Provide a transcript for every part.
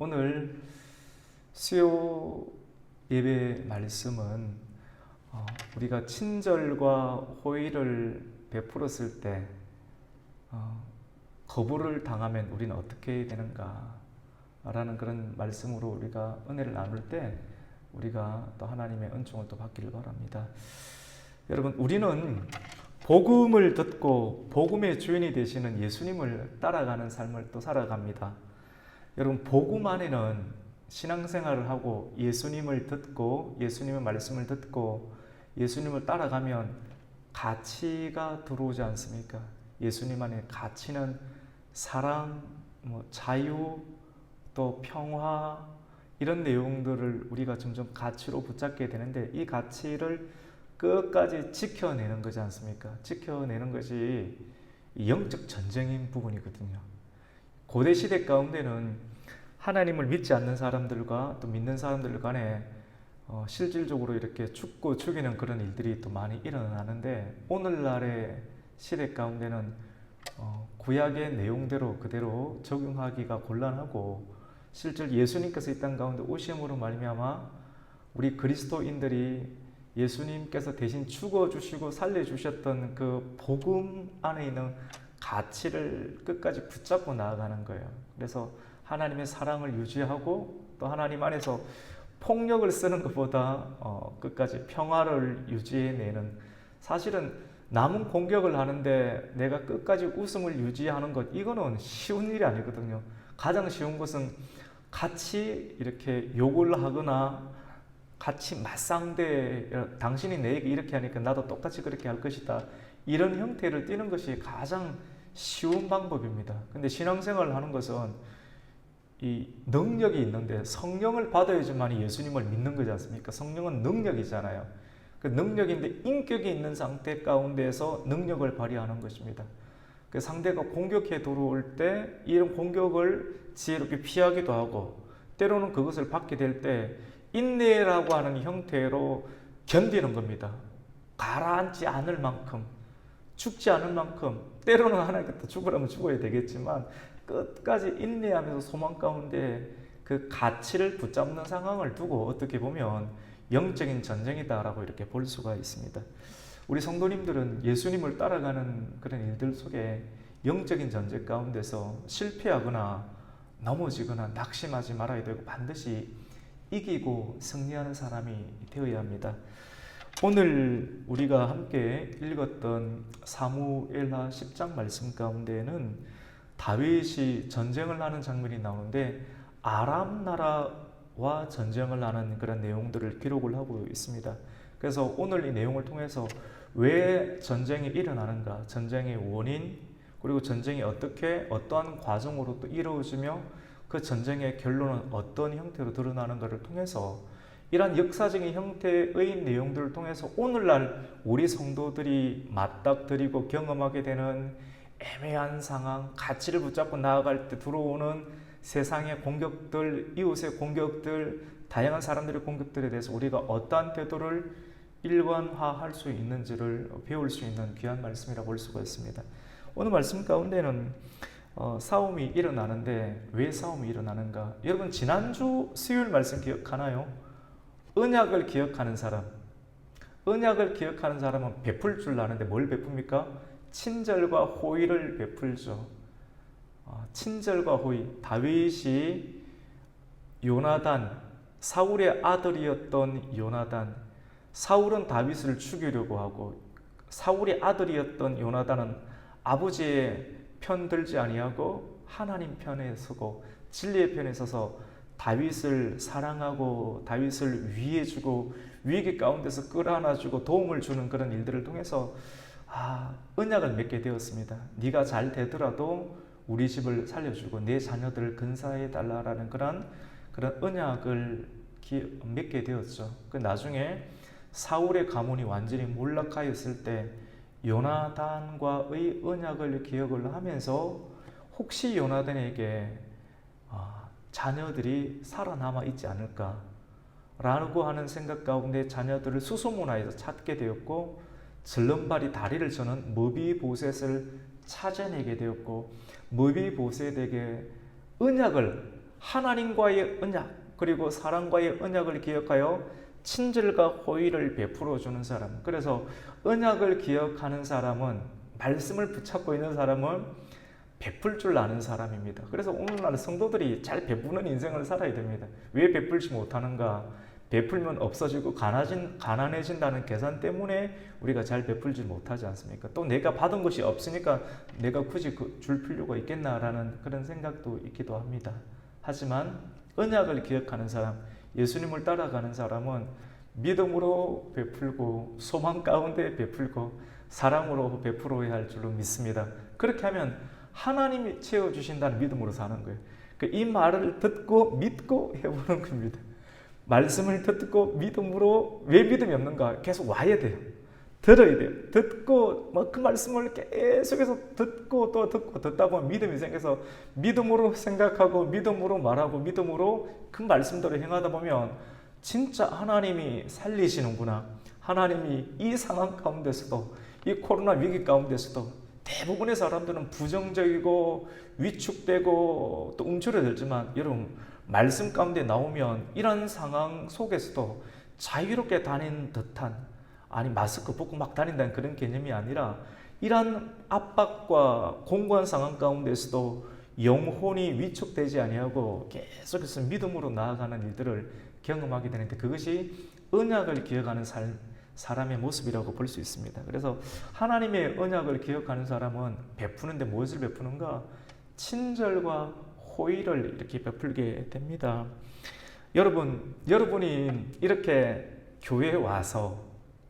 오늘 수요 예배 말씀은 우리가 친절과 호의를 베풀었을 때 거부를 당하면 우리는 어떻게 되는가 라는 그런 말씀으로 우리가 은혜를 나눌 때 우리가 또 하나님의 은총을 또 받기를 바랍니다. 여러분, 우리는 복음을 듣고 복음의 주인이 되시는 예수님을 따라가는 삶을 또 살아갑니다. 여러분, 복음 안에는 신앙생활을 하고 예수님을 듣고 예수님의 말씀을 듣고 예수님을 따라가면 가치가 들어오지 않습니까? 예수님 안에 가치는 사랑, 자유, 또 평화, 이런 내용들을 우리가 점점 가치로 붙잡게 되는데, 이 가치를 끝까지 지켜내는 거지 않습니까? 지켜내는 것이 영적 전쟁인 부분이거든요. 고대 시대 가운데는 하나님을 믿지 않는 사람들과 또 믿는 사람들 간에 실질적으로 이렇게 죽고 죽이는 그런 일들이 또 많이 일어나는데, 오늘날의 시대 가운데는 구약의 내용대로 그대로 적용하기가 곤란하고, 실제 예수님께서 이 땅 가운데 오심으로 말미암아 우리 그리스도인들이 예수님께서 대신 죽어주시고 살려주셨던 그 복음 안에 있는 가치를 끝까지 붙잡고 나아가는 거예요. 그래서 하나님의 사랑을 유지하고 또 하나님 안에서 폭력을 쓰는 것보다 끝까지 평화를 유지해내는, 사실은 남은 공격을 하는데 내가 끝까지 웃음을 유지하는 것, 이거는 쉬운 일이 아니거든요. 가장 쉬운 것은 같이 이렇게 욕을 하거나 같이 맞상대, 당신이 내게 이렇게 하니까 나도 똑같이 그렇게 할 것이다, 이런 형태를 띠는 것이 가장 쉬운 방법입니다. 근데 신앙생활을 하는 것은 이 능력이 있는데, 성령을 받아야지만 예수님을 믿는 거지 않습니까? 성령은 능력이잖아요. 그 능력인데 인격이 있는 상태 가운데서 능력을 발휘하는 것입니다. 그 상대가 공격해 들어올 때 이런 공격을 지혜롭게 피하기도 하고, 때로는 그것을 받게 될 때 인내라고 하는 형태로 견디는 겁니다. 가라앉지 않을 만큼, 죽지 않을 만큼, 때로는 하나님께서 죽으라면 죽어야 되겠지만 끝까지 인내하면서 소망 가운데 그 가치를 붙잡는 상황을 두고 어떻게 보면 영적인 전쟁이다라고 이렇게 볼 수가 있습니다. 우리 성도님들은 예수님을 따라가는 그런 일들 속에 영적인 전쟁 가운데서 실패하거나 넘어지거나 낙심하지 말아야 되고, 반드시 이기고 승리하는 사람이 되어야 합니다. 오늘 우리가 함께 읽었던 사무엘하 10장 말씀 가운데에는 다윗이 전쟁을 하는 장면이 나오는데, 아람 나라와 전쟁을 하는 그런 내용들을 기록을 하고 있습니다. 그래서 오늘 이 내용을 통해서 왜 전쟁이 일어나는가, 전쟁의 원인, 그리고 전쟁이 어떻게 어떠한 과정으로 또 이루어지며 그 전쟁의 결론은 어떤 형태로 드러나는가를 통해서, 이러한 역사적인 형태의 내용들을 통해서 오늘날 우리 성도들이 맞닥뜨리고 경험하게 되는 애매한 상황, 가치를 붙잡고 나아갈 때 들어오는 세상의 공격들, 이웃의 공격들, 다양한 사람들의 공격들에 대해서 우리가 어떠한 태도를 일관화할 수 있는지를 배울 수 있는 귀한 말씀이라 볼 수가 있습니다. 오늘 말씀 가운데는 싸움이 일어나는데, 왜 싸움이 일어나는가? 여러분, 지난주 수요일 말씀 기억하나요? 언약을 기억하는 사람, 언약을 기억하는 사람은 베풀 줄 아는데 뭘 베풉니까? 친절과 호의를 베풀죠. 친절과 호의. 다윗이 요나단, 사울의 아들이었던 요나단, 사울은 다윗을 죽이려고 하고, 사울의 아들이었던 요나단은 아버지의 편 들지 아니하고 하나님 편에 서고 진리의 편에 서서 다윗을 사랑하고 다윗을 위해주고 위기 가운데서 끌어안아주고 도움을 주는 그런 일들을 통해서 언약을 맺게 되었습니다. 네가 잘 되더라도 우리 집을 살려주고 내 자녀들을 근사해 달라라는 그런 언약을 맺게 되었죠. 나중에 사울의 가문이 완전히 몰락하였을 때 요나단과의 언약을 기억을 하면서, 혹시 요나단에게 자녀들이 살아남아 있지 않을까 라고 하는 생각 가운데 자녀들을 수소문하여서 찾게 되었고, 슬럼발이 다리를 저는 머비보셋을 찾아내게 되었고, 머비보셋에게 언약을 하나님과의 언약 그리고 사람과의 언약을 기억하여 친절과 호의를 베풀어 주는 사람. 그래서 언약을 기억하는 사람은, 말씀을 붙잡고 있는 사람은 베풀 줄 아는 사람입니다. 그래서 오늘날 성도들이 잘 베푸는 인생을 살아야 됩니다. 왜 베풀지 못하는가? 베풀면 없어지고 가난해진다는 계산 때문에 우리가 잘 베풀지 못하지 않습니까? 또 내가 받은 것이 없으니까 내가 굳이 줄 필요가 있겠나라는 그런 생각도 있기도 합니다. 하지만 언약을 기억하는 사람, 예수님을 따라가는 사람은 믿음으로 베풀고 소망 가운데 베풀고 사랑으로 베풀어야 할 줄로 믿습니다. 그렇게 하면 하나님이 채워주신다는 믿음으로 사는 거예요. 이 말을 듣고 믿고 해보는 겁니다. 말씀을 듣고 믿음으로, 왜 믿음이 없는가? 계속 와야 돼요. 들어야 돼요. 듣고 그 말씀을 계속해서 듣고 또 듣고 듣다 보면 믿음이 생겨서 믿음으로 생각하고 믿음으로 말하고 믿음으로 그 말씀대로 행하다 보면 진짜 하나님이 살리시는구나. 하나님이 이 상황 가운데서도, 이 코로나 위기 가운데서도 대부분의 사람들은 부정적이고 위축되고 또 움츠러들지만, 여러분 말씀 가운데 나오면 이런 상황 속에서도 자유롭게 다닌 듯한, 아니 마스크 벗고 막 다닌다는 그런 개념이 아니라 이런 압박과 공고한 상황 가운데서도 영혼이 위축되지 아니하고 계속해서 믿음으로 나아가는 일들을 경험하게 되는데, 그것이 언약을 기억하는 사람의 모습이라고 볼 수 있습니다. 그래서 하나님의 언약을 기억하는 사람은 베푸는데 무엇을 베푸는가? 친절과 호의를 이렇게 베풀게 됩니다. 여러분이 이렇게 교회에 와서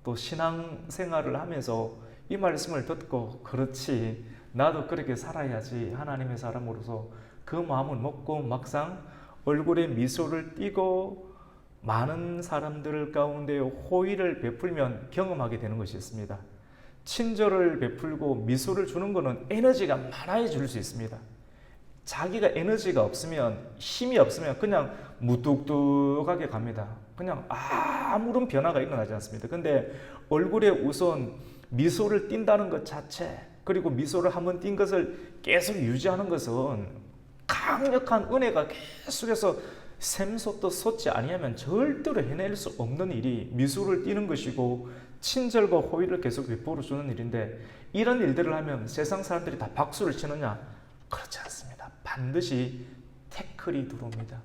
또 신앙생활을 하면서 이 말씀을 듣고, 그렇지 나도 그렇게 살아야지 하나님의 사람으로서 그 마음을 먹고 막상 얼굴에 미소를 띠고 많은 사람들 가운데 호의를 베풀면 경험하게 되는 것이 있습니다. 친절을 베풀고 미소를 주는 것은 에너지가 많아질 수 있습니다. 자기가 에너지가 없으면, 힘이 없으면 그냥 무뚝뚝하게 갑니다. 그냥 아무런 변화가 일어나지 않습니다. 근데 얼굴에 우선 미소를 띈다는 것 자체, 그리고 미소를 한번 띈 것을 계속 유지하는 것은 강력한 은혜가 계속해서 샘솟도 솟지 아니하면 절대로 해낼 수 없는 일이 미소를 띠는 것이고 친절과 호의를 계속 베풀어 주는 일인데, 이런 일들을 하면 세상 사람들이 다 박수를 치느냐? 그렇지 않습니다. 반드시 태클이 들어옵니다.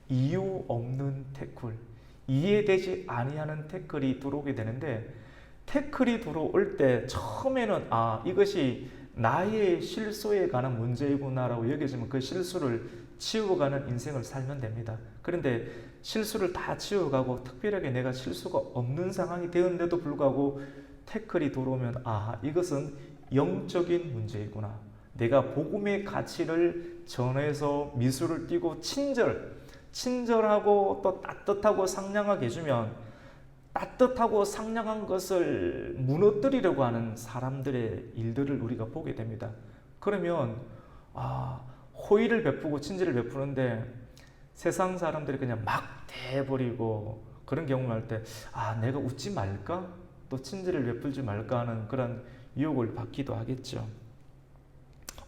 이유 없는 태클, 이해되지 아니하는 태클이 들어오게 되는데, 태클이 들어올 때 처음에는 이것이 나의 실수에 관한 문제이구나라고 여겨지면 그 실수를 치워가는 인생을 살면 됩니다. 그런데 실수를 다 치워가고 특별하게 내가 실수가 없는 상황이 되었는데도 불구하고 태클이 들어오면 이것은 영적인 문제이구나. 내가 복음의 가치를 전해서 미소를 띠고 친절하고 또 따뜻하고 상냥하게 해주면, 따뜻하고 상냥한 것을 무너뜨리려고 하는 사람들의 일들을 우리가 보게 됩니다. 그러면 호의를 베푸고 친절을 베푸는데 세상 사람들이 그냥 막 대버리고 그런 경험할 때 내가 웃지 말까? 또 친절을 베풀지 말까 하는 그런 유혹을 받기도 하겠죠.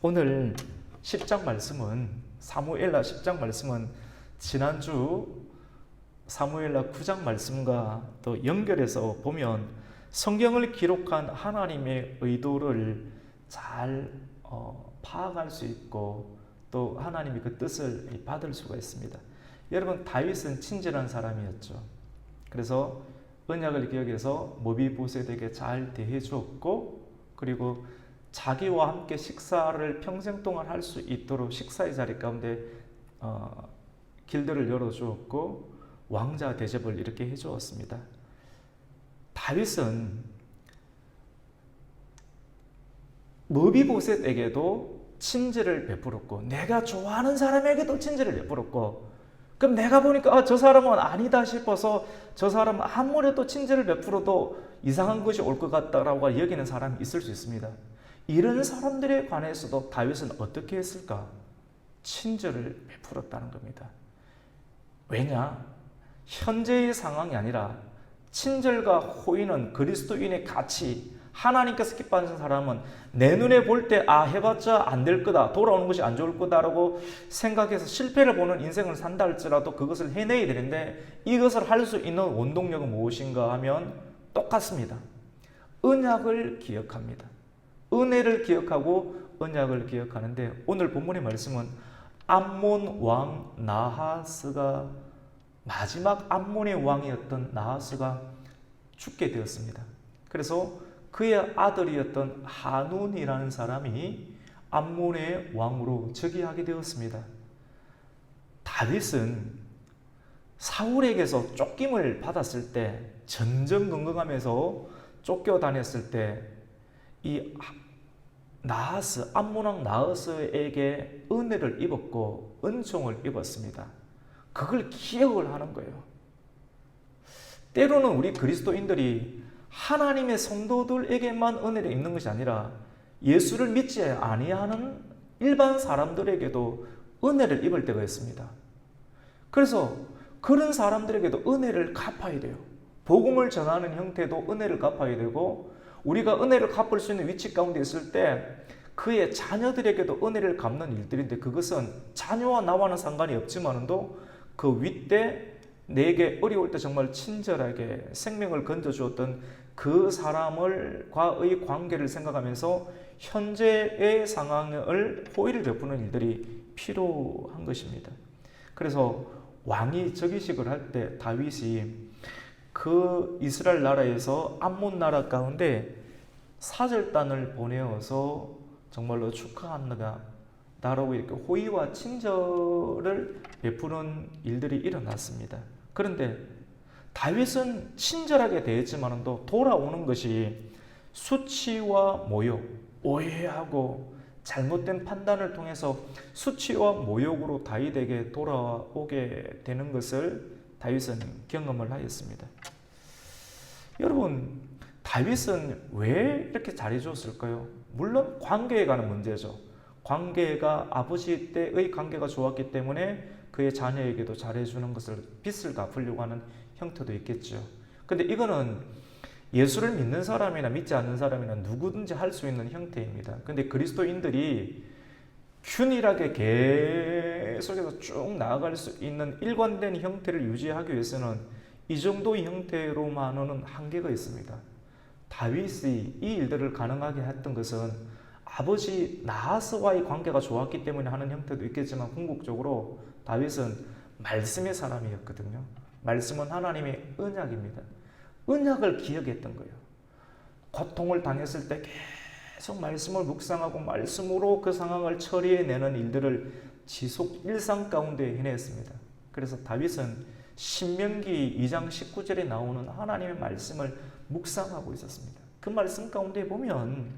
오늘 10장 말씀은, 사무엘하 10장 말씀은 지난주 사무엘하 9장 말씀과 또 연결해서 보면 성경을 기록한 하나님의 의도를 잘 파악할 수 있고 또 하나님이 그 뜻을 받을 수가 있습니다. 여러분, 다윗은 친절한 사람이었죠. 그래서 언약을 기억해서 모비보셋에게 잘 대해 주었고, 그리고 자기와 함께 식사를 평생 동안 할 수 있도록 식사의 자리 가운데 길들을 열어주었고 왕자 대접을 이렇게 해주었습니다. 다윗은 모비보셋에게도 친절을 베풀었고 내가 좋아하는 사람에게도 친절을 베풀었고, 그럼 내가 보니까 저 사람은 아니다 싶어서 저 사람은 아무래도 친절을 베풀어도 이상한 것이 올 것 같다라고 여기는 사람이 있을 수 있습니다. 이런 사람들에 관해서도 다윗은 어떻게 했을까? 친절을 베풀었다는 겁니다. 왜냐? 현재의 상황이 아니라 친절과 호의는 그리스도인의 가치, 하나님께서 기뻐하시는 사람은 내 눈에 볼 때 해봤자 안 될 거다, 돌아오는 것이 안 좋을 거다라고 생각해서 실패를 보는 인생을 산다 할지라도 그것을 해내야 되는데, 이것을 할 수 있는 원동력은 무엇인가 하면 똑같습니다. 언약을 기억합니다. 은혜를 기억하고 언약을 기억하는데, 오늘 본문의 말씀은 암몬 왕 나하스가, 마지막 암몬의 왕이었던 나하스가 죽게 되었습니다. 그래서 그의 아들이었던 하눈이라는 사람이 암몬의 왕으로 즉위하게 되었습니다. 다윗은 사울에게서 쫓김을 받았을 때, 전전긍긍하면서 쫓겨다녔을 때 이 나하스, 암몬 왕 나하스에게 은혜를 입었고 은총을 입었습니다. 그걸 기억을 하는 거예요. 때로는 우리 그리스도인들이 하나님의 성도들에게만 은혜를 입는 것이 아니라 예수를 믿지 아니하는 일반 사람들에게도 은혜를 입을 때가 있습니다. 그래서 그런 사람들에게도 은혜를 갚아야 돼요. 복음을 전하는 형태도 은혜를 갚아야 되고, 우리가 은혜를 갚을 수 있는 위치 가운데 있을 때 그의 자녀들에게도 은혜를 갚는 일들인데, 그것은 자녀와 나와는 상관이 없지만도 그 윗대 내게 어려울 때 정말 친절하게 생명을 건져주었던 그 사람과의 관계를 생각하면서 현재의 상황을 호의를 베푸는 일들이 필요한 것입니다. 그래서 왕이 즉위식을 할 때 다윗이 그 이스라엘 나라에서 암몬 나라 가운데 사절단을 보내어서 정말로 축하합니다, 나라고 이렇게 호의와 친절을 베푸는 일들이 일어났습니다. 그런데 다윗은 친절하게 대했지만도 돌아오는 것이 수치와 모욕, 오해하고 잘못된 판단을 통해서 수치와 모욕으로 다윗에게 돌아오게 되는 것을 다윗은 경험을 하였습니다. 여러분, 다윗은 왜 이렇게 잘해줬을까요? 물론 관계에 관한 문제죠. 관계가 아버지 때의 관계가 좋았기 때문에 그의 자녀에게도 잘해주는 것을 빚을 갚으려고 하는 형태도 있겠죠. 근데 이거는 예수를 믿는 사람이나 믿지 않는 사람이나 누구든지 할 수 있는 형태입니다. 근데 그리스도인들이 균일하게 계속해서 쭉 나아갈 수 있는 일관된 형태를 유지하기 위해서는 이 정도의 형태로만은 한계가 있습니다. 다윗이 이 일들을 가능하게 했던 것은 아버지 나하스와의 관계가 좋았기 때문에 하는 형태도 있겠지만, 궁극적으로 다윗은 말씀의 사람이었거든요. 말씀은 하나님의 언약입니다. 언약을 기억했던 거예요. 고통을 당했을 때 계속 말씀을 묵상하고 말씀으로 그 상황을 처리해내는 일들을 지속 일상 가운데 해냈습니다. 그래서 다윗은 신명기 2장 19절에 나오는 하나님의 말씀을 묵상하고 있었습니다. 그 말씀 가운데 보면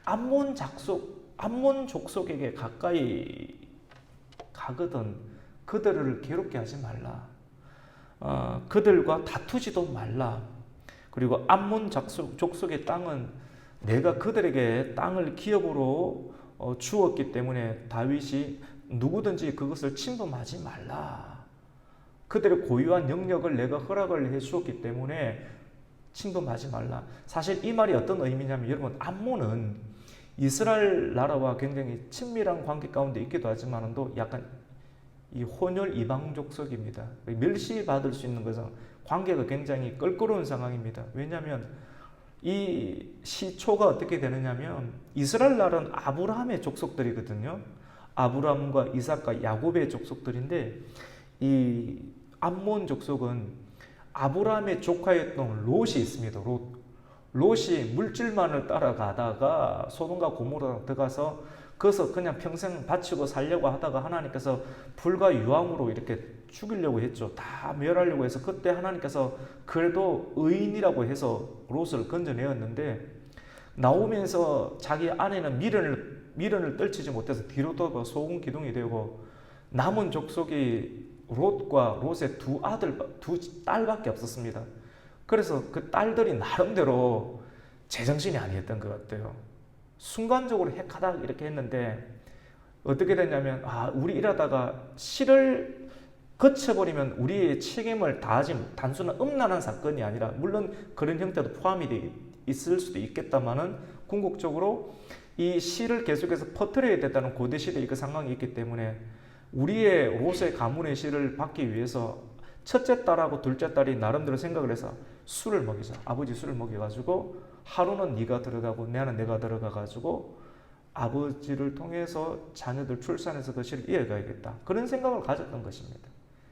암몬 족속에게 가까이 가거든 그들을 괴롭게 하지 말라. 그들과 다투지도 말라. 그리고 암몬 족속의 땅은 내가 그들에게 땅을 기업으로 주었기 때문에 다윗이 누구든지 그것을 침범하지 말라. 그들의 고유한 영역을 내가 허락을 해 주었기 때문에 침범하지 말라. 사실 이 말이 어떤 의미냐면, 여러분, 암몬은 이스라엘 나라와 굉장히 친밀한 관계 가운데 있기도 하지만도 약간 이 혼혈 이방 족속입니다. 멸시받을 수 있는 것은 관계가 굉장히 껄끄러운 상황입니다. 왜냐하면 이 시초가 어떻게 되느냐면, 이스라엘 나라는 아브라함의 족속들이거든요. 아브라함과 이삭과 야곱의 족속들인데, 이 암몬 족속은 아브라함의 조카였던 롯이 있습니다. 롯이 물질만을 따라가다가 소돔과 고모라 들어가서 거기서 그냥 평생 바치고 살려고 하다가 하나님께서 불과 유황으로 이렇게 죽이려고 했죠. 다 멸하려고 해서 그때 하나님께서 그래도 의인이라고 해서 롯을 건져내었는데, 나오면서 자기 아내는 미련을 떨치지 못해서 뒤로 돌아 소금 기둥이 되고, 남은 족속이 롯과 롯의 두 딸밖에 없었습니다. 그래서 그 딸들이 나름대로 제정신이 아니었던 것 같아요. 순간적으로 핵하다 이렇게 했는데, 어떻게 됐냐면, 우리 일하다가 실을 거쳐버리면 우리의 책임을 다하지, 단순한 음란한 사건이 아니라, 물론 그런 형태도 포함이 있을 수도 있겠다마는 궁극적으로 이 씨를 계속해서 퍼뜨려야 됐다는 고대시대의 그 상황이 있기 때문에 우리의 롯의 가문의 씨를 받기 위해서 첫째 딸하고 둘째 딸이 나름대로 생각을 해서 술을 먹이자. 아버지 술을 먹여가지고 하루는 네가 들어가고 나는 내가 들어가가지고 아버지를 통해서 자녀들 출산해서 그 씨를 이어가야겠다. 그런 생각을 가졌던 것입니다.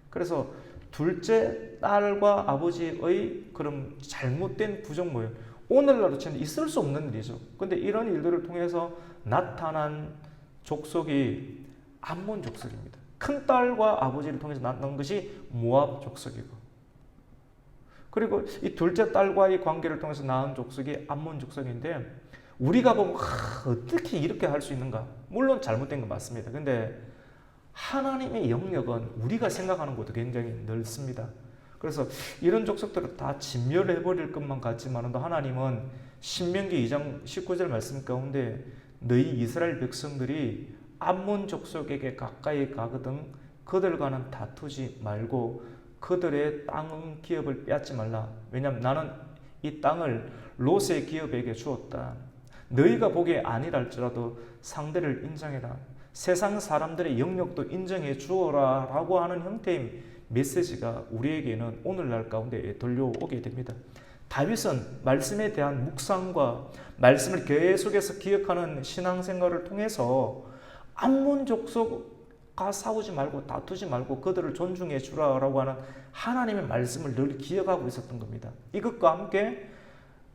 그래서 둘째 딸과 아버지의 그런 잘못된 부정 모임, 오늘날로 치면 있을 수 없는 일이죠. 근데 이런 일들을 통해서 나타난 족속이 암몬 족속입니다. 큰 딸과 아버지를 통해서 나타난 것이 모압 족속이고, 그리고 이 둘째 딸과의 관계를 통해서 낳은 족속이 암몬 족속인데, 우리가 보면 어떻게 이렇게 할 수 있는가? 물론 잘못된 건 맞습니다. 근데 하나님의 영역은 우리가 생각하는 것도 굉장히 넓습니다. 그래서 이런 족속들을 다 진멸해버릴 것만 같지만 하나님은 신명기 2장 19절 말씀 가운데 너희 이스라엘 백성들이 암몬 족속에게 가까이 가거든 그들과는 다투지 말고 그들의 땅 기업을 빼앗지 말라. 왜냐하면 나는 이 땅을 롯의 기업에게 주었다. 너희가 보기에 아니랄지라도 상대를 인정해라. 세상 사람들의 영역도 인정해 주어라 라고 하는 형태의 메시지가 우리에게는 오늘날 가운데 들려오게 됩니다. 다윗은 말씀에 대한 묵상과 말씀을 계속해서 기억하는 신앙생활을 통해서 암몬 족속과 싸우지 말고 다투지 말고 그들을 존중해 주라라고 하는 하나님의 말씀을 늘 기억하고 있었던 겁니다. 이것과 함께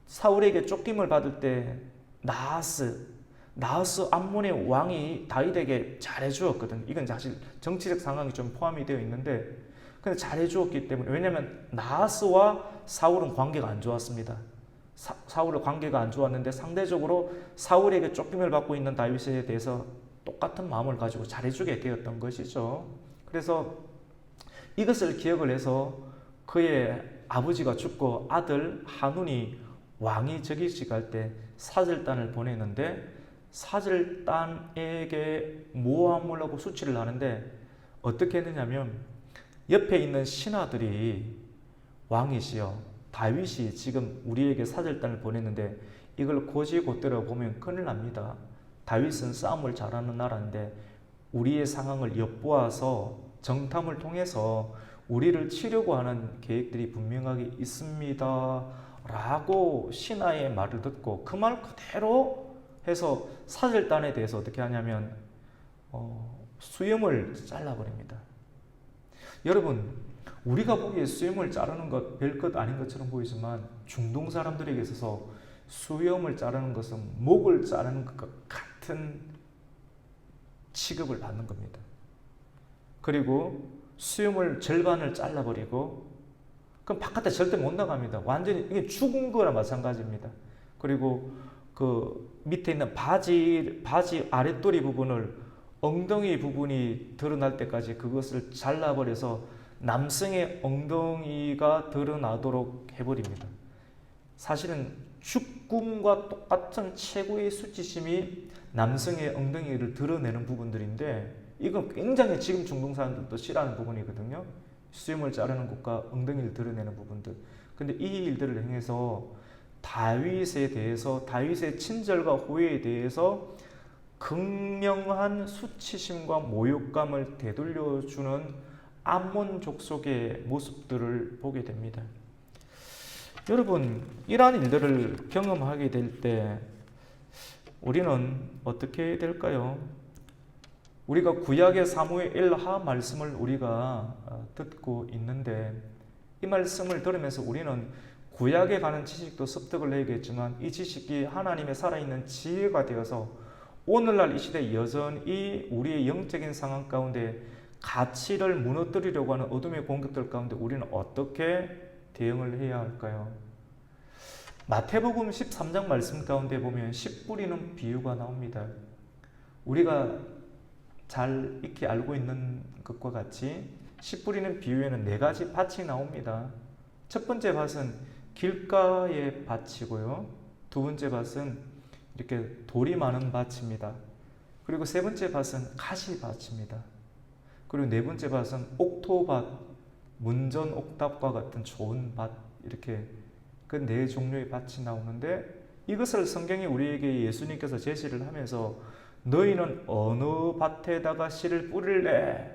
사울에게 쫓김을 받을 때 나하스 암몬의 왕이 다윗에게 잘해주었거든. 이건 사실 정치적 상황이 좀 포함이 되어 있는데, 근데 잘해주었기 때문에, 왜냐하면 나하스와 사울은 관계가 안 좋았습니다. 사울의 관계가 안 좋았는데 상대적으로 사울에게 쫓김을 받고 있는 다윗에 대해서 똑같은 마음을 가지고 잘해주게 되었던 것이죠. 그래서 이것을 기억을 해서 그의 아버지가 죽고 아들 한운이 왕이 즉위식 할 때 사절단을 보내는데, 사절단에게 모함을 하고 수치를 하는데 어떻게 했느냐면, 옆에 있는 신하들이 왕이시여 다윗이 지금 우리에게 사절단을 보냈는데 이걸 고지고대로 보면 큰일 납니다. 다윗은 싸움을 잘하는 나라인데 우리의 상황을 엿보아서 정탐을 통해서 우리를 치려고 하는 계획들이 분명하게 있습니다 라고 신하의 말을 듣고 그 말 그대로 해서 사절단에 대해서 어떻게 하냐면 수염을 잘라버립니다. 여러분, 우리가 보기에 수염을 자르는 것 별것 아닌 것처럼 보이지만 중동 사람들에게 있어서 수염을 자르는 것은 목을 자르는 것과 같은 취급을 받는 겁니다. 그리고 수염을 절반을 잘라버리고 그럼 바깥에 절대 못 나갑니다. 완전히 이게 죽은 거나 마찬가지입니다. 그리고 그 밑에 있는 바지 아랫도리 부분을 엉덩이 부분이 드러날 때까지 그것을 잘라버려서 남성의 엉덩이가 드러나도록 해버립니다. 사실은 죽음과 똑같은 최고의 수치심이 남성의 엉덩이를 드러내는 부분들인데, 이건 굉장히 지금 중동 사람들도 싫어하는 부분이거든요. 수염을 자르는 것과 엉덩이를 드러내는 부분들. 근데 이 일들을 행해서 다윗에 대해서, 다윗의 친절과 호의에 대해서 극명한 수치심과 모욕감을 되돌려주는 암몬 족속의 모습들을 보게 됩니다. 여러분, 이러한 일들을 경험하게 될 때 우리는 어떻게 될까요? 우리가 구약의 사무엘하 말씀을 우리가 듣고 있는데, 이 말씀을 들으면서 우리는 구약에 관한 지식도 습득을 해야겠지만 이 지식이 하나님의 살아있는 지혜가 되어서 오늘날 이 시대에 여전히 우리의 영적인 상황 가운데 가치를 무너뜨리려고 하는 어둠의 공격들 가운데 우리는 어떻게 대응을 해야 할까요? 마태복음 13장 말씀 가운데 보면 씨 뿌리는 비유가 나옵니다. 우리가 잘 익히 알고 있는 것과 같이 씨 뿌리는 비유에는 4가지 밭이 나옵니다. 첫 번째 밭은 길가의 밭이고요. 두 번째 밭은 이렇게 돌이 많은 밭입니다. 그리고 세 번째 밭은 가시밭입니다. 그리고 네 번째 밭은 옥토밭, 문전 옥답과 같은 좋은 밭, 이렇게 그 네 종류의 밭이 나오는데 이것을 성경이 우리에게 예수님께서 제시를 하면서 너희는 어느 밭에다가 씨를 뿌릴래?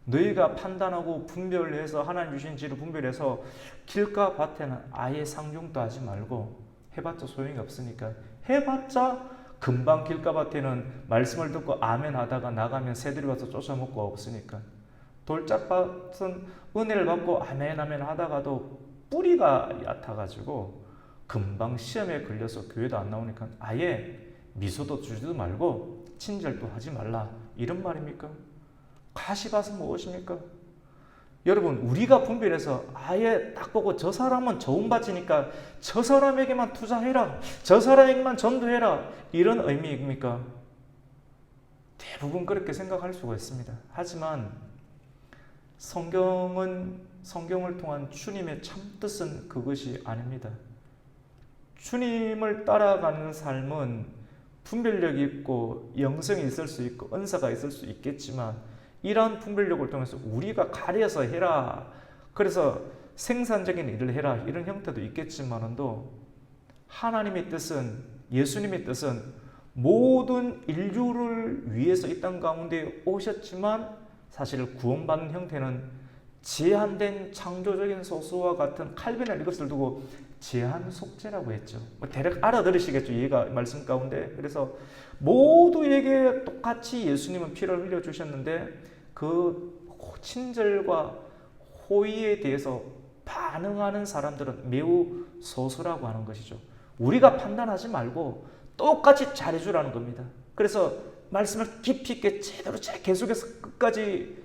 너희가 판단하고 분별해서 하나님 주신 지를 분별해서 길가 밭에는 아예 상종도 하지 말고 해봤자 소용이 없으니까 해봤자 금방 길가밭에는 말씀을 듣고 아멘 하다가 나가면 새들이 와서 쫓아먹고 없으니까 돌짝밭은 은혜를 받고 아멘 아멘 하다가도 뿌리가 얕아가지고 금방 시험에 걸려서 교회도 안 나오니까 아예 미소도 주지도 말고 친절도 하지 말라 이런 말입니까? 가시밭은 무엇입니까? 여러분 우리가 분별해서 아예 딱 보고 저 사람은 좋은 밭이니까 저 사람에게만 투자해라 저 사람에게만 전도해라 이런 의미입니까? 대부분 그렇게 생각할 수가 있습니다. 하지만 성경을 통한 주님의 참뜻은 그것이 아닙니다. 주님을 따라가는 삶은 분별력이 있고 영성이 있을 수 있고 은사가 있을 수 있겠지만 이러한 분별력을 통해서 우리가 가려서 해라 그래서 생산적인 일을 해라 이런 형태도 있겠지만도 하나님의 뜻은 예수님의 뜻은 모든 인류를 위해서 이 땅 가운데 오셨지만 사실 구원받는 형태는 제한된 창조적인 소수와 같은 칼빈은 이것을 두고 제한 속죄라고 했죠. 대략 알아들으시겠죠. 이해가 말씀 가운데. 그래서 모두에게 똑같이 예수님은 피를 흘려주셨는데 그 친절과 호의에 대해서 반응하는 사람들은 매우 소수라고 하는 것이죠. 우리가 판단하지 말고 똑같이 잘해주라는 겁니다. 그래서 말씀을 깊이 있게 제대로 계속해서 끝까지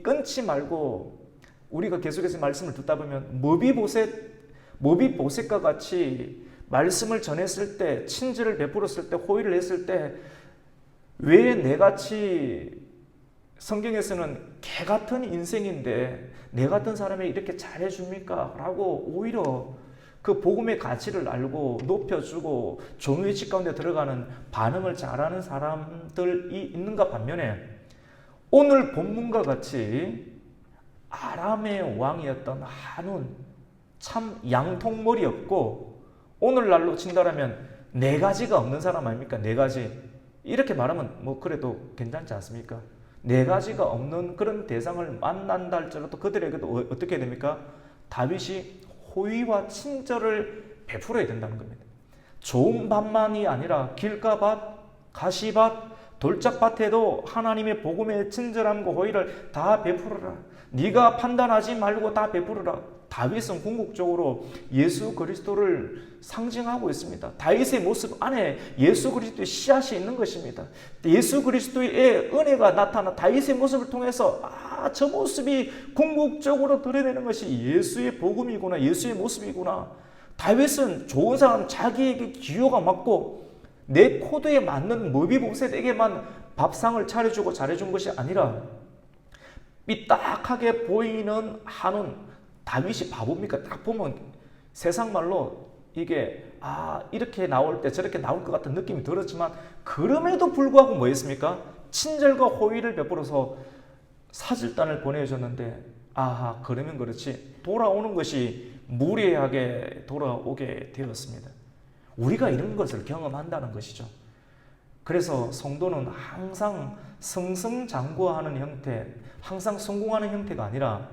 끊지 말고 우리가 계속해서 말씀을 듣다 보면 모비보셋과 같이 말씀을 전했을 때 친절을 베풀었을 때 호의를 했을 때 왜 내같이 성경에서는 개 같은 인생인데 내 같은 사람이 이렇게 잘해줍니까? 라고 오히려 그 복음의 가치를 알고 높여주고 종의 집 가운데 들어가는 반응을 잘하는 사람들이 있는가 반면에 오늘 본문과 같이 아람의 왕이었던 한운 참 양통머리였고 오늘날로 친다라면 네 가지가 없는 사람 아닙니까? 네 가지 이렇게 말하면 뭐 그래도 괜찮지 않습니까? 네 가지가 없는 그런 대상을 만난다 할지라도 그들에게도 어떻게 됩니까? 다윗이 호의와 친절을 베풀어야 된다는 겁니다. 좋은 밭만이 아니라 길가밭, 가시밭, 돌짝밭에도 하나님의 복음의 친절함과 호의를 다 베풀어라. 네가 판단하지 말고 다 베풀어라. 다윗은 궁극적으로 예수 그리스도를 상징하고 있습니다. 다윗의 모습 안에 예수 그리스도의 씨앗이 있는 것입니다. 예수 그리스도의 은혜가 나타나 다윗의 모습을 통해서 저 모습이 궁극적으로 드러내는 것이 예수의 복음이구나, 예수의 모습이구나. 다윗은 좋은 사람, 자기에게 기호가 맞고 내 코드에 맞는 모비보셋에게만 밥상을 차려주고 잘해준 것이 아니라 삐딱하게 보이는 한운, 다윗이 바보입니까? 딱 보면 세상 말로 이게 이렇게 나올 때 저렇게 나올 것 같은 느낌이 들었지만 그럼에도 불구하고 뭐 했습니까? 친절과 호의를 베풀어서 사절단을 보내줬는데 그러면 그렇지 돌아오는 것이 무례하게 돌아오게 되었습니다. 우리가 이런 것을 경험한다는 것이죠. 그래서 성도는 항상 승승장구하는 형태, 항상 성공하는 형태가 아니라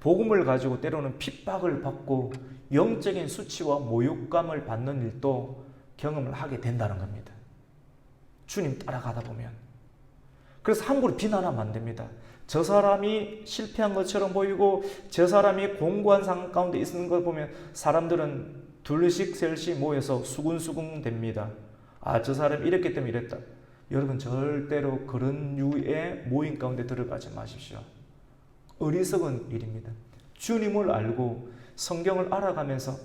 복음을 가지고 때로는 핍박을 받고 영적인 수치와 모욕감을 받는 일도 경험을 하게 된다는 겁니다. 주님 따라가다 보면. 그래서 함부로 비난하면 안 됩니다. 저 사람이 실패한 것처럼 보이고 저 사람이 공고한 상황 가운데 있는 걸 보면 사람들은 둘씩 셋씩 모여서 수군수군 됩니다. 저 사람이 이랬기 때문에 이랬다. 여러분 절대로 그런 류의 모임 가운데 들어가지 마십시오. 어리석은 일입니다. 주님을 알고 성경을 알아가면서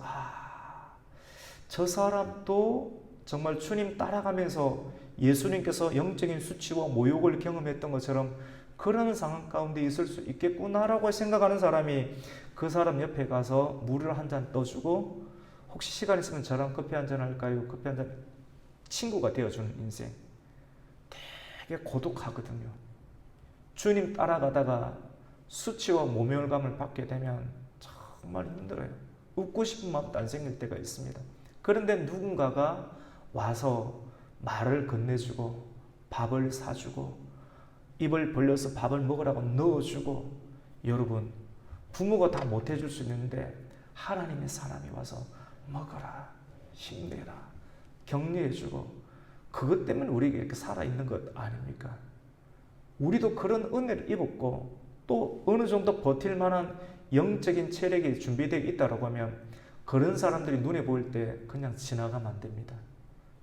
저 사람도 정말 주님 따라가면서 예수님께서 영적인 수치와 모욕을 경험했던 것처럼 그런 상황 가운데 있을 수 있겠구나라고 생각하는 사람이 그 사람 옆에 가서 물을 한 잔 떠주고 혹시 시간 있으면 저랑 커피 한 잔 할까요? 커피 한 잔 친구가 되어주는 인생 되게 고독하거든요. 주님 따라가다가 수치와 모멸감을 받게 되면 정말 힘들어요. 웃고 싶은 마음도 안 생길 때가 있습니다. 그런데 누군가가 와서 말을 건네주고 밥을 사주고 입을 벌려서 밥을 먹으라고 넣어주고, 여러분, 부모가 다 못해줄 수 있는데 하나님의 사람이 와서 먹어라, 힘내라, 격려해주고, 그것 때문에 우리가 이렇게 살아있는 것 아닙니까? 우리도 그런 은혜를 입었고 또 어느 정도 버틸 만한 영적인 체력이 준비되어 있다고 하면 그런 사람들이 눈에 보일 때 그냥 지나가면 안 됩니다.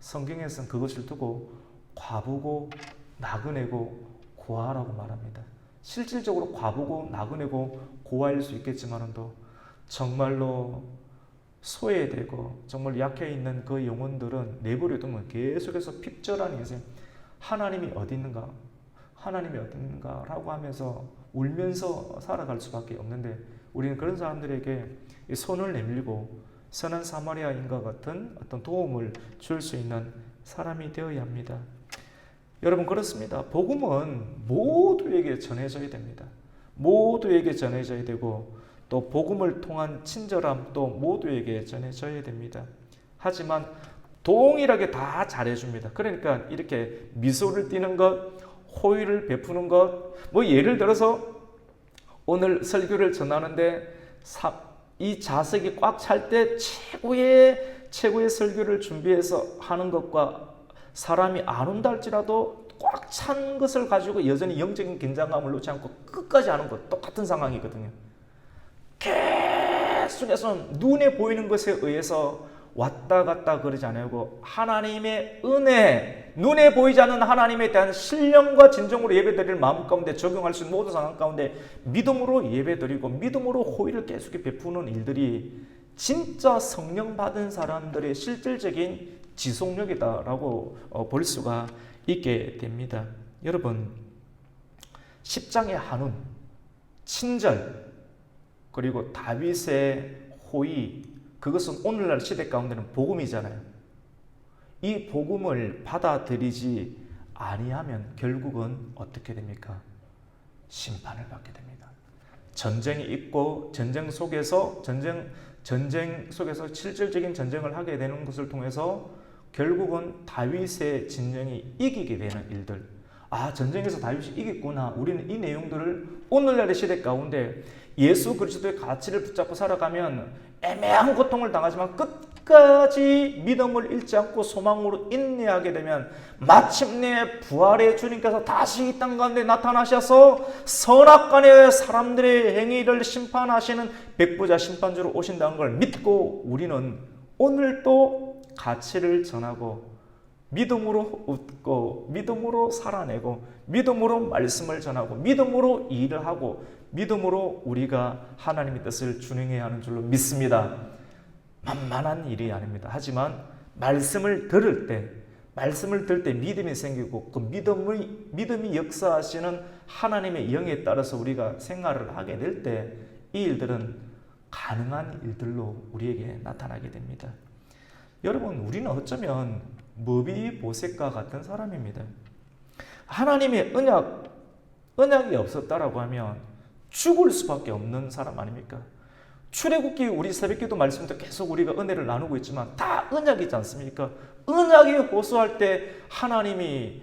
성경에서는 그것을 두고 과부고 나그네고 고아라고 말합니다. 실질적으로 과부고 나그네고 고아일 수 있겠지만도 정말로 소외되고 정말 약해 있는 그 영혼들은 내버려 두면 계속해서 핍절하는 것이 하나님이 어디 있는가? 하나님이 어디 있는가? 라고 하면서 울면서 살아갈 수밖에 없는데, 우리는 그런 사람들에게 손을 내밀고 선한 사마리아인과 같은 어떤 도움을 줄 수 있는 사람이 되어야 합니다. 여러분, 그렇습니다. 복음은 모두에게 전해져야 됩니다. 모두에게 전해져야 되고 또 복음을 통한 친절함도 모두에게 전해져야 됩니다. 하지만 동일하게 다 잘해줍니다. 그러니까 이렇게 미소를 띠는 것, 호의를 베푸는 것, 뭐 예를 들어서 오늘 설교를 전하는데 이 좌석이 꽉 찰 때 최고의 설교를 준비해서 하는 것과 사람이 안 온다 할지라도 꽉 찬 것을 가지고 여전히 영적인 긴장감을 놓지 않고 끝까지 하는 것, 똑같은 상황이거든요. 계속해서 눈에 보이는 것에 의해서 왔다 갔다 그러지 않고 하나님의 은혜, 눈에 보이지 않는 하나님에 대한 신령과 진정으로 예배드릴 마음 가운데 적용할 수 있는 모든 상황 가운데 믿음으로 예배드리고 믿음으로 호의를 계속 베푸는 일들이 진짜 성령 받은 사람들의 실질적인 지속력이다라고 볼 수가 있게 됩니다. 여러분, 십장의 한운, 친절, 그리고 다윗의 호의, 그것은 오늘날 시대 가운데는 복음이잖아요. 이 복음을 받아들이지 아니하면 결국은 어떻게 됩니까? 심판을 받게 됩니다. 전쟁이 있고 전쟁 속에서 실질적인 전쟁을 하게 되는 것을 통해서 결국은 다윗의 진영이 이기게 되는 일들. 아, 전쟁에서 다윗이 이겼구나. 우리는 이 내용들을 오늘날의 시대 가운데 예수 그리스도의 가치를 붙잡고 살아가면 애매한 고통을 당하지만 끝까지 믿음을 잃지 않고 소망으로 인내하게 되면 마침내 부활의 주님께서 다시 이 땅 가운데 나타나셔서 선악간의 사람들의 행위를 심판하시는 백부자 심판주로 오신다는 걸 믿고 우리는 오늘도 가치를 전하고 믿음으로 웃고 믿음으로 살아내고 믿음으로 말씀을 전하고 믿음으로 일을 하고 믿음으로 우리가 하나님의 뜻을 준행해야 하는 줄로 믿습니다. 만만한 일이 아닙니다. 하지만 말씀을 들을 때 믿음이 생기고 그 믿음이 역사하시는 하나님의 영에 따라서 우리가 생활을 하게 될 때 이 일들은 가능한 일들로 우리에게 나타나게 됩니다. 여러분, 우리는 어쩌면 머비보셋과 같은 사람입니다. 하나님의 언약이 없었다라고 하면 죽을 수밖에 없는 사람 아닙니까? 출애굽기 우리 새벽기도 말씀도 계속 우리가 은혜를 나누고 있지만 다 언약이지 않습니까? 언약이 호소할 때 하나님이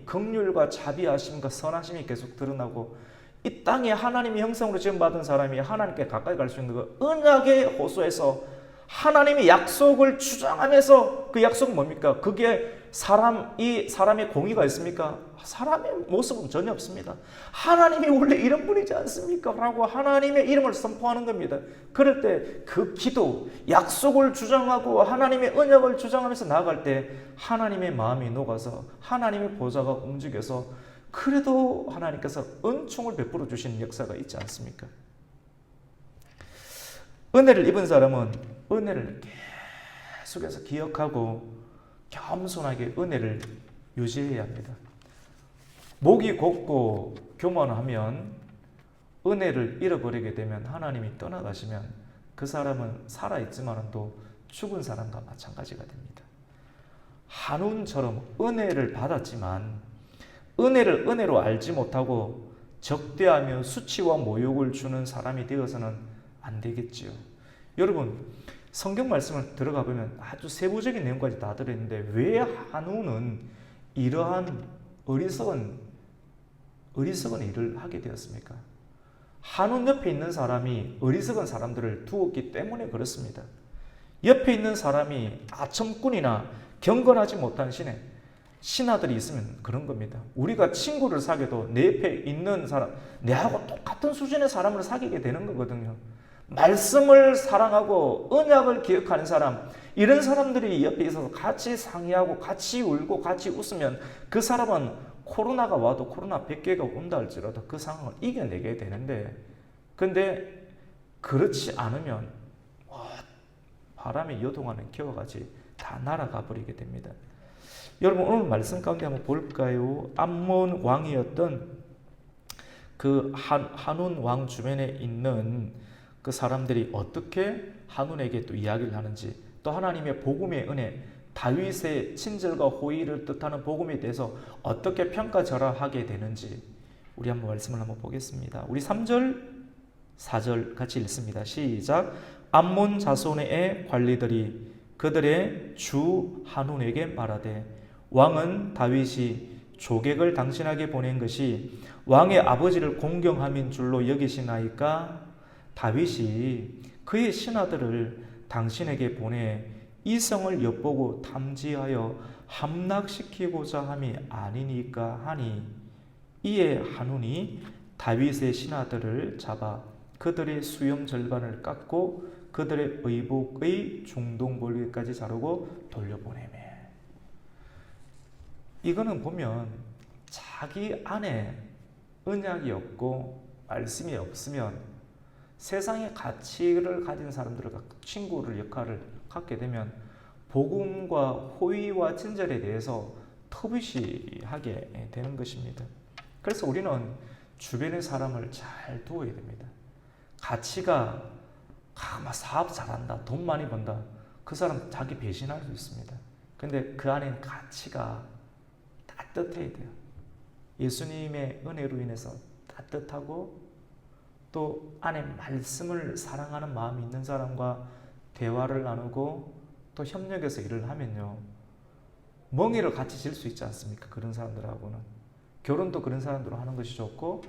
긍휼과 자비하심과 선하심이 계속 드러나고 이 땅에 하나님의 형상으로 지음받은 사람이 하나님께 가까이 갈 수 있는 그 언약의 호소에서 하나님의 약속을 주장하면서 그 약속은 뭡니까? 그게 사람의 공의가 있습니까? 사람의 모습은 전혀 없습니다. 하나님이 원래 이런 분이지 않습니까? 라고 하나님의 이름을 선포하는 겁니다. 그럴 때 그 기도, 약속을 주장하고 하나님의 언약을 주장하면서 나아갈 때 하나님의 마음이 녹아서 하나님의 보좌가 움직여서 그래도 하나님께서 은총을 베풀어 주시는 역사가 있지 않습니까? 은혜를 입은 사람은 은혜를 계속해서 기억하고 겸손하게 은혜를 유지해야 합니다. 목이 곱고 교만하면 은혜를 잃어버리게 되면 하나님이 떠나가시면 그 사람은 살아있지만도 죽은 사람과 마찬가지가 됩니다. 한운처럼 은혜를 받았지만 은혜를 은혜로 알지 못하고 적대하며 수치와 모욕을 주는 사람이 되어서는 안 되겠지요. 여러분, 성경 말씀을 들어가 보면 아주 세부적인 내용까지 다 들어있는데 왜 한우는 이러한 어리석은 일을 하게 되었습니까? 한운 옆에 있는 사람이 어리석은 사람들을 두었기 때문에 그렇습니다. 옆에 있는 사람이 아첨꾼이나 경건하지 못한 신하들이 있으면 그런 겁니다. 우리가 친구를 사귀어도 내 옆에 있는 사람, 내하고 똑같은 수준의 사람을 사귀게 되는 거거든요. 말씀을 사랑하고 언약을 기억하는 사람, 이런 사람들이 옆에 있어서 같이 상의하고 같이 울고 같이 웃으면 그 사람은 코로나가 와도 코로나 100개가 온다 할지라도 그 상황을 이겨내게 되는데, 근데 그렇지 않으면 바람에 요동하는 겨와같이 다 날아가 버리게 됩니다. 여러분, 오늘 말씀 가운데 한번 볼까요? 암몬 왕이었던 그 한운 왕 주변에 있는 그 사람들이 어떻게 한운에게 또 이야기를 하는지, 또 하나님의 복음의 은혜, 다윗의 친절과 호의를 뜻하는 복음에 대해서 어떻게 평가절하하게 되는지 우리 한번 말씀을 한번 보겠습니다. 우리 3절, 4절 같이 읽습니다. 시작. 암몬 자손의 관리들이 그들의 주 한운에게 말하되 왕은 다윗이 조객을 당신에게 보낸 것이 왕의 아버지를 공경함인 줄로 여기시나이까? 다윗이 그의 신하들을 당신에게 보내 이 성을 엿보고 탐지하여 함락시키고자 함이 아니니까 하니, 이에 한운이 다윗의 신하들을 잡아 그들의 수염 절반을 깎고 그들의 의복의 중동볼기까지 자르고 돌려보내매. 이거는 보면 자기 안에 언약이 없고 말씀이 없으면 세상의 가치를 가진 사람들을 친구를 역할을 갖게 되면 복음과 호의와 친절에 대해서 터부시하게 되는 것입니다. 그래서 우리는 주변의 사람을 잘 두어야 됩니다. 가치가 사업 잘한다, 돈 많이 번다, 그 사람 자기 배신할 수 있습니다. 근데 그 안에는 가치가 따뜻해야 돼요. 예수님의 은혜로 인해서 따뜻하고 또 안에 말씀을 사랑하는 마음이 있는 사람과 대화를 나누고 또 협력해서 일을 하면요, 멍에를 같이 질 수 있지 않습니까? 그런 사람들하고는 결혼도 그런 사람들로 하는 것이 좋고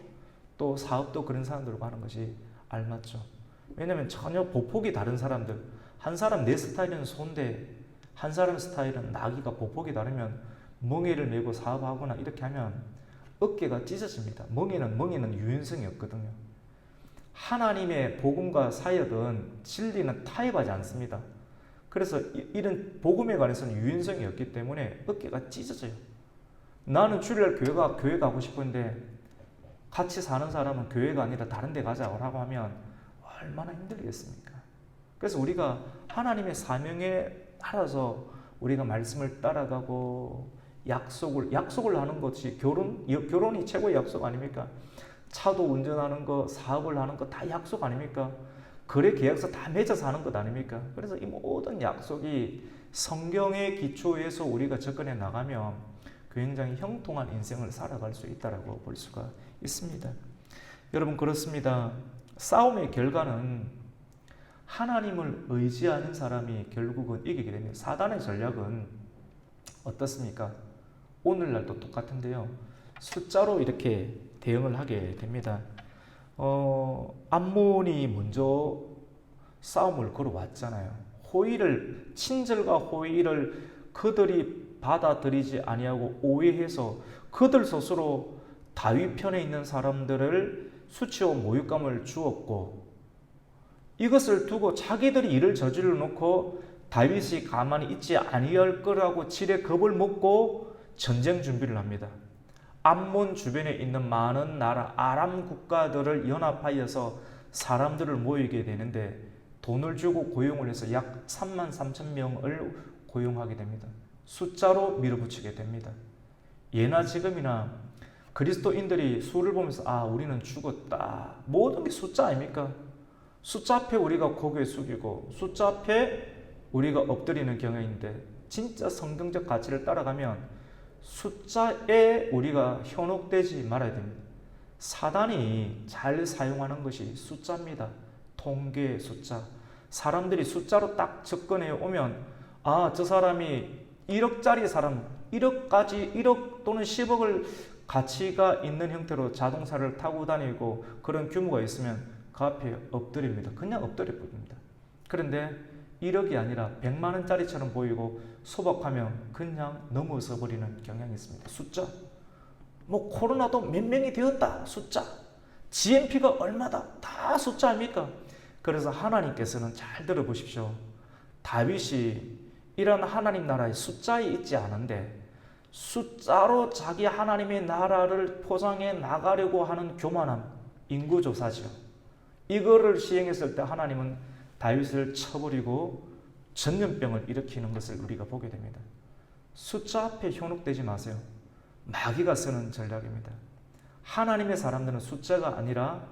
또 사업도 그런 사람들로 하는 것이 알맞죠. 왜냐하면 전혀 보폭이 다른 사람들, 한 사람 내 스타일은 소인데 한 사람 스타일은 나기가 보폭이 다르면 멍에를 메고 사업하거나 이렇게 하면 어깨가 찢어집니다. 멍에는 유연성이 없거든요. 하나님의 복음과 사역은 진리는 타협하지 않습니다. 그래서 이런 복음에 관해서는 유연성이 없기 때문에 어깨가 찢어져요. 나는 주일날 교회 가고 싶은데 같이 사는 사람은 교회가 아니라 다른 데 가자고 하면 얼마나 힘들겠습니까? 그래서 우리가 하나님의 사명에 따라서 우리가 말씀을 따라가고 약속을 하는 것이 결혼이 최고의 약속 아닙니까? 차도 운전하는 거, 사업을 하는 거 다 약속 아닙니까? 거래 계약서 다 맺어서 하는 것 아닙니까? 그래서 이 모든 약속이 성경의 기초에서 우리가 접근해 나가면 굉장히 형통한 인생을 살아갈 수 있다고 볼 수가 있습니다. 여러분, 그렇습니다. 싸움의 결과는 하나님을 의지하는 사람이 결국은 이기게 됩니다. 사단의 전략은 어떻습니까? 오늘날도 똑같은데요, 숫자로 이렇게 대응을 하게 됩니다. 암몬이 먼저 싸움을 걸어왔잖아요. 친절과 호의를 그들이 받아들이지 아니하고 오해해서 그들 스스로 다윗 편에 있는 사람들을 수치와 모욕감을 주었고, 이것을 두고 자기들이 일을 저질러 놓고 다윗이 가만히 있지 아니할 거라고 지레 겁을 먹고 전쟁 준비를 합니다. 암몬 주변에 있는 많은 나라 아람 국가들을 연합하여서 사람들을 모이게 되는데 돈을 주고 고용을 해서 약 33,000명을 고용하게 됩니다. 숫자로 밀어붙이게 됩니다. 예나 지금이나 그리스도인들이 수를 보면서 우리는 죽었다. 모든 게 숫자 아닙니까? 숫자 앞에 우리가 고개 숙이고 숫자 앞에 우리가 엎드리는 경향인데, 진짜 성경적 가치를 따라가면 숫자에 우리가 현혹되지 말아야 됩니다. 사단이 잘 사용하는 것이 숫자입니다. 통계 숫자. 사람들이 숫자로 딱 접근해 오면 아, 저 사람이 1억짜리 사람, 1억까지 1억 또는 10억을 가치가 있는 형태로 자동차를 타고 다니고 그런 규모가 있으면 그 앞에 엎드립니다. 그냥 엎드려 버립니다. 그런데 1억이 아니라 100만 원짜리처럼 보이고 소박하면 그냥 넘어서 버리는 경향이 있습니다. 숫자. 뭐 코로나도 몇 명이 되었다. 숫자. GNP가 얼마다. 다 숫자 아닙니까? 그래서 하나님께서는 잘 들어보십시오. 다윗이 이런 하나님 나라의 숫자에 있지 않은데 숫자로 자기 하나님의 나라를 포장해 나가려고 하는 교만함, 인구조사죠. 이거를 시행했을 때 하나님은 다윗을 쳐버리고 전염병을 일으키는 것을 우리가 보게 됩니다. 숫자 앞에 현혹되지 마세요. 마귀가 쓰는 전략입니다. 하나님의 사람들은 숫자가 아니라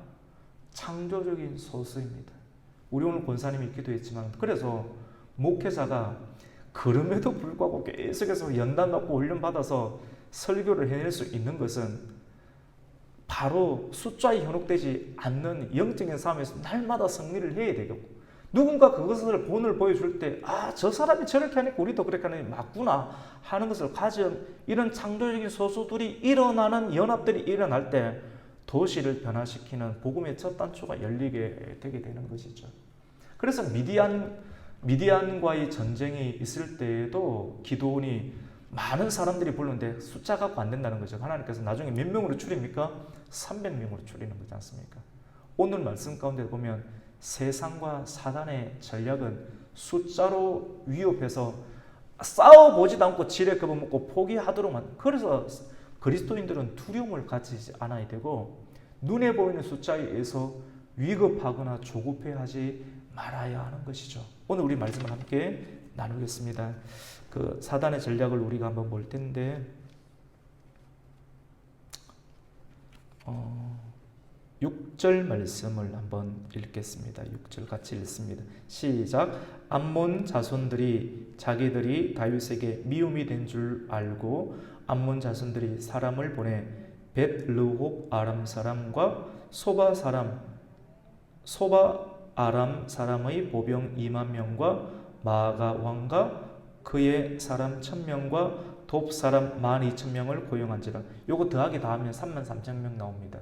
창조적인 소수입니다. 우리 오늘 권사님이 기도했지만 그래서 목회자가 그럼에도 불구하고 계속해서 연단 받고 훈련 받아서 설교를 해낼 수 있는 것은 바로 숫자에 현혹되지 않는 영적인 삶에서 날마다 승리를 해야 되겠고 누군가 그것을 본을 보여줄 때 아, 저 사람이 저렇게 하니까 우리도 그렇게 하는 게 맞구나 하는 것을 가진 이런 창조적인 소수들이 일어나는 연합들이 일어날 때 도시를 변화시키는 복음의 첫 단초가 열리게 되게 되는 것이죠. 그래서 미디안과의 전쟁이 있을 때에도 기드온이 많은 사람들이 불렀는데 숫자 갖고 안 된다는 거죠. 하나님께서 나중에 몇 명으로 줄입니까? 300명으로 줄이는 거지 않습니까? 오늘 말씀 가운데 보면 세상과 사단의 전략은 숫자로 위협해서 싸워보지도 않고 지레 겁먹고 포기하도록만. 그래서 그리스도인들은 두려움을 가지지 않아야 되고 눈에 보이는 숫자에 의해서 위급하거나 조급해하지 말아야 하는 것이죠. 오늘 우리 말씀을 함께 나누겠습니다. 그 사단의 전략을 우리가 한번 볼 텐데 6절 말씀을 한번 읽겠습니다. 6절 같이 읽습니다. 시작. 암몬 자손들이 자기들이 다윗에게 미움이 된 줄 알고 암몬 자손들이 사람을 보내 벳르홉 아람 사람과 소바 아람 사람의 보병 2만 명과 마가 왕과 그의 사람 1000명과 돕 사람 12,000명을 고용한지라. 요거 더하기 다 하면 33,000명 나옵니다.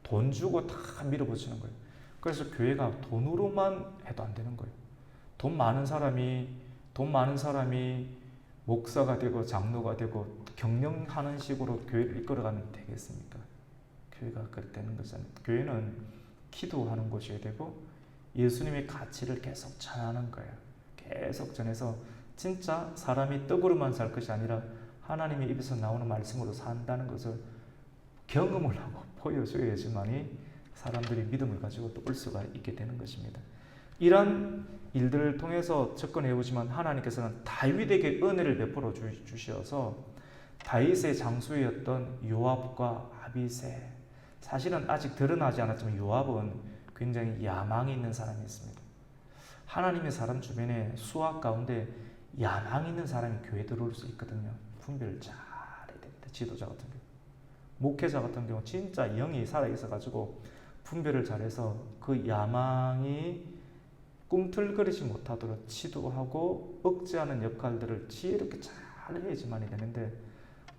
돈 주고 다 밀어붙이는 거예요. 그래서 교회가 돈으로만 해도 안 되는 거예요. 돈 많은 사람이 목사가 되고 장로가 되고 경영하는 식으로 교회를 이끌어가면 되겠습니까? 교회가 그렇게 되는 것은 교회는 기도하는 곳이어야 되고 예수님의 가치를 계속 전하는 거예요. 계속 전해서 진짜 사람이 떡으로만 살 것이 아니라 하나님의 입에서 나오는 말씀으로 산다는 것을 경험을 하고 보여줘야지만이 사람들이 믿음을 가지고 또 올 수가 있게 되는 것입니다. 이런 일들을 통해서 접근해 보지만 하나님께서는 다윗에게 은혜를 베풀어 주셔서 다윗의 장수였던 요압과 아비새, 사실은 아직 드러나지 않았지만 요압은 굉장히 야망이 있는 사람이었습니다. 하나님의 사람 주변에 수학 가운데 야망 있는 사람이 교회 들어올 수 있거든요. 분별을 잘 해야 됩니다. 지도자 같은 경우. 목회자 같은 경우 진짜 영이 살아있어가지고 분별을 잘해서 그 야망이 꿈틀거리지 못하도록 지도하고 억제하는 역할들을 지혜롭게 잘 해야지만이 되는데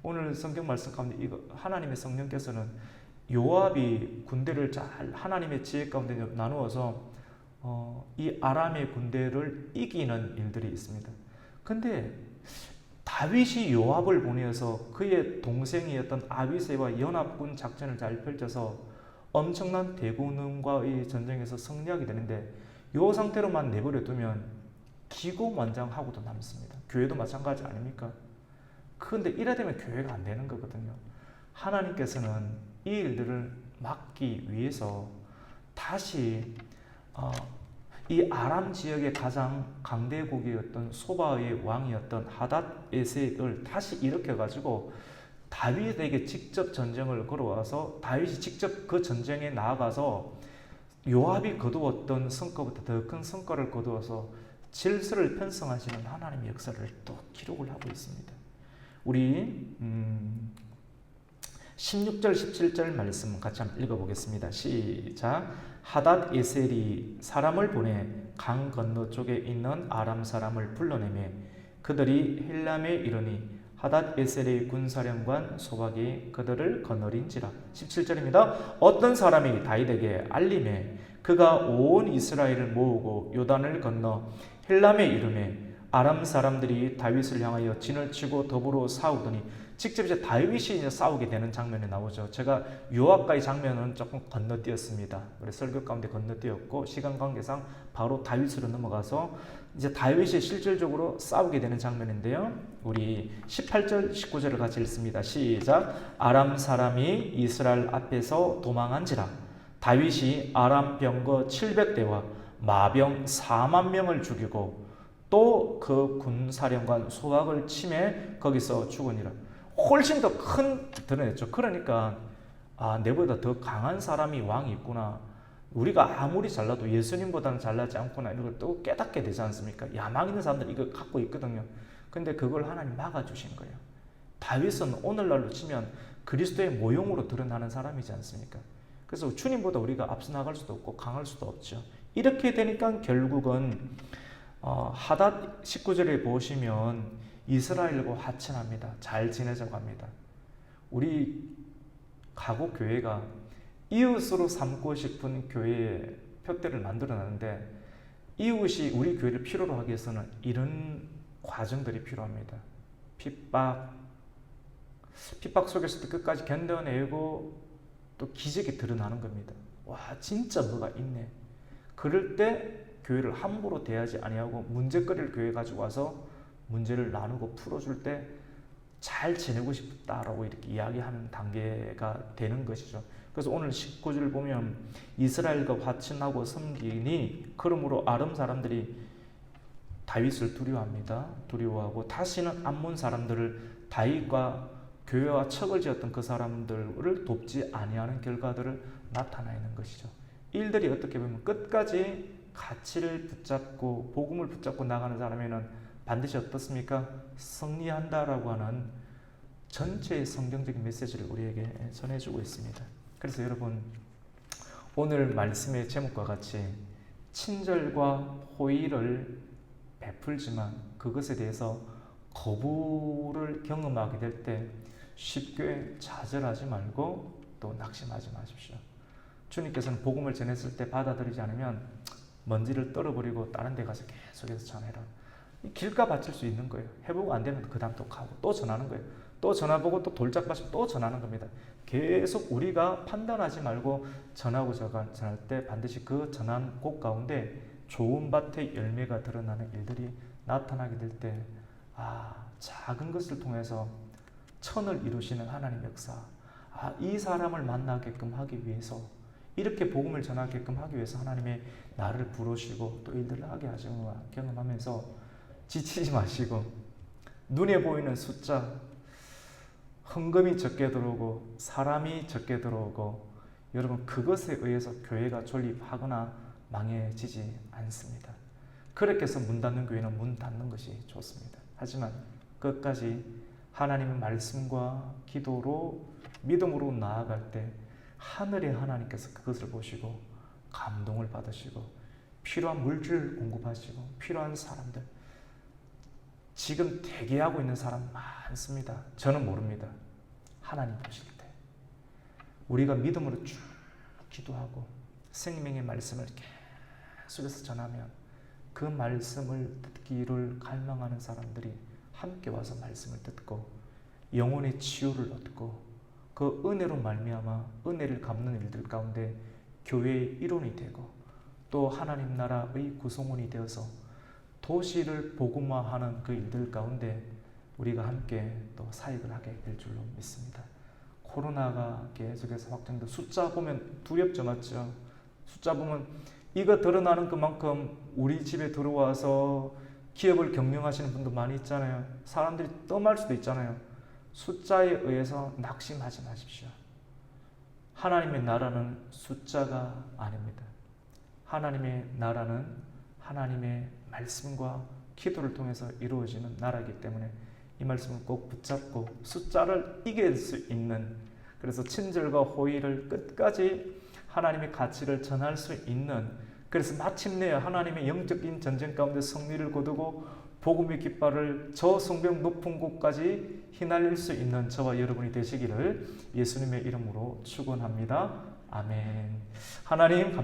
오늘 성경 말씀 가운데 이거 하나님의 성령께서는 요압이 군대를 잘 하나님의 지혜 가운데 나누어서 이 아람의 군대를 이기는 일들이 있습니다. 근데 다윗이 요압을 보내어서 그의 동생이었던 아비새와 연합군 작전을 잘 펼쳐서 엄청난 대군과의 전쟁에서 승리하게 되는데 이 상태로만 내버려 두면 기고만장하고도 남습니다. 교회도 마찬가지 아닙니까? 그런데 이래 되면 교회가 안 되는 거거든요. 하나님께서는 이 일들을 막기 위해서 다시 이 아람 지역의 가장 강대국이었던 소바의 왕이었던 하닷에셋을 다시 일으켜가지고 다윗에게 직접 전쟁을 걸어와서 다윗이 직접 그 전쟁에 나아가서 요압이 거두었던 성과보다 더 큰 성과를 거두어서 질서를 편성하시는 하나님의 역사를 또 기록을 하고 있습니다. 우리 16절 17절 말씀 같이 한번 읽어보겠습니다. 시작. 하닷 에셀이 사람을 보내 강 건너쪽에 있는 아람 사람을 불러내매 그들이 헬람에 이르니 하닷 에셀의 군사령관 소박이 그들을 거느린지라. 17절입니다. 어떤 사람이 다윗에게 알림해 그가 온 이스라엘을 모으고 요단을 건너 헬람에 이르매 아람 사람들이 다윗을 향하여 진을 치고 더불어 싸우더니 직접 이제 다윗이 이제 싸우게 되는 장면이 나오죠. 제가 요압과의 장면은 조금 건너뛰었습니다. 우리 설교 가운데 건너뛰었고 시간 관계상 바로 다윗으로 넘어가서 이제 다윗이 실질적으로 싸우게 되는 장면인데요. 우리 18절 19절을 같이 읽습니다. 시작. 아람 사람이 이스라엘 앞에서 도망한지라. 다윗이 아람 병거 700대와 마병 4만 명을 죽이고 또 그 군사령관 소박을 치매 거기서 죽으니라. 훨씬 더 큰 드러냈죠. 그러니까 내보다 더 강한 사람이 왕이 있구나. 우리가 아무리 잘나도 예수님보다는 잘나지 않구나. 이런 걸 또 깨닫게 되지 않습니까? 야망 있는 사람들이 이거 갖고 있거든요. 근데 그걸 하나님 막아주신 거예요. 다윗은 오늘날로 치면 그리스도의 모형으로 드러나는 사람이지 않습니까? 그래서 주님보다 우리가 앞서 나갈 수도 없고 강할 수도 없죠. 이렇게 되니까 결국은 하닷 19절에 보시면 이스라엘과 화친합니다. 잘 지내자고 합니다. 우리 가곡 교회가 이웃으로 삼고 싶은 교회의 표대를 만들어놨는데 이웃이 우리 교회를 필요로 하기 위해서는 이런 과정들이 필요합니다. 핍박 속에서도 끝까지 견뎌내고 또 기적이 드러나는 겁니다. 와, 진짜 뭐가 있네. 그럴 때 교회를 함부로 대하지 아니하고 문제거리를 교회에 가지고 와서 문제를 나누고 풀어줄 때 잘 지내고 싶다라고 이렇게 이야기하는 단계가 되는 것이죠. 그래서 오늘 19절 보면 이스라엘과 화친하고 섬기니 그러므로 아람 사람들이 다윗을 두려워합니다. 두려워하고 다시는 암몬 사람들을 다윗과 교회와 척을 지었던 그 사람들을 돕지 아니하는 결과들을 나타나 있는 것이죠. 일들이 어떻게 보면 끝까지 가치를 붙잡고 복음을 붙잡고 나가는 사람에는 반드시 어떻습니까? 승리한다라고 하는 전체의 성경적인 메시지를 우리에게 전해주고 있습니다. 그래서 여러분 오늘 말씀의 제목과 같이 친절과 호의를 베풀지만 그것에 대해서 거부를 경험하게 될 때 쉽게 좌절하지 말고 또 낙심하지 마십시오. 주님께서는 복음을 전했을 때 받아들이지 않으면 먼지를 떨어버리고 다른 데 가서 계속해서 전해라. 길가 바칠 수 있는 거예요. 해보고 안 되면 그 다음 또 가고 또 전하는 거예요. 또 전화보고 또 돌짝 마시고 또 전하는 겁니다. 계속 우리가 판단하지 말고 전하고 전할 때 반드시 그 전한 곳 가운데 좋은 밭의 열매가 드러나는 일들이 나타나게 될 때 작은 것을 통해서 천을 이루시는 하나님의 역사, 이 사람을 만나게끔 하기 위해서 이렇게 복음을 전하게끔 하기 위해서 하나님의 나를 부르시고 또 일들을 하게 하시는 경험하면서 지치지 마시고 눈에 보이는 숫자, 헌금이 적게 들어오고 사람이 적게 들어오고 여러분 그것에 의해서 교회가 존립하거나 망해지지 않습니다. 그렇게 해서 문 닫는 교회는 문 닫는 것이 좋습니다. 하지만 끝까지 하나님의 말씀과 기도로 믿음으로 나아갈 때 하늘의 하나님께서 그것을 보시고 감동을 받으시고 필요한 물질 공급하시고 필요한 사람들 지금 대기하고 있는 사람 많습니다. 저는 모릅니다. 하나님 보실 때 우리가 믿음으로 쭉 기도하고 생명의 말씀을 계속해서 전하면 그 말씀을 듣기를 갈망하는 사람들이 함께 와서 말씀을 듣고 영혼의 치유를 얻고 그 은혜로 말미암아 은혜를 갚는 일들 가운데 교회의 일원이 되고 또 하나님 나라의 구성원이 되어서 도시를 복음화하는 그 일들 가운데 우리가 함께 또 사역을 하게 될 줄로 믿습니다. 코로나가 계속해서 확장돼 숫자 보면 두렵죠, 맞죠? 숫자 보면 이거 드러나는 그만큼 우리 집에 들어와서 기업을 경영하시는 분도 많이 있잖아요. 사람들이 떠날 수도 있잖아요. 숫자에 의해서 낙심하지 마십시오. 하나님의 나라는 숫자가 아닙니다. 하나님의 나라는 하나님의 말씀과 기도를 통해서 이루어지는 나라이기 때문에 이 말씀을 꼭 붙잡고 숫자를 이길 수 있는 그래서 친절과 호의를 끝까지 하나님의 가치를 전할 수 있는, 그래서 마침내 하나님의 영적인 전쟁 가운데 승리를 거두고 복음의 깃발을 저 성벽 높은 곳까지 휘날릴 수 있는 저와 여러분이 되시기를 예수님의 이름으로 축원합니다. 아멘. 하나님 감사합니다.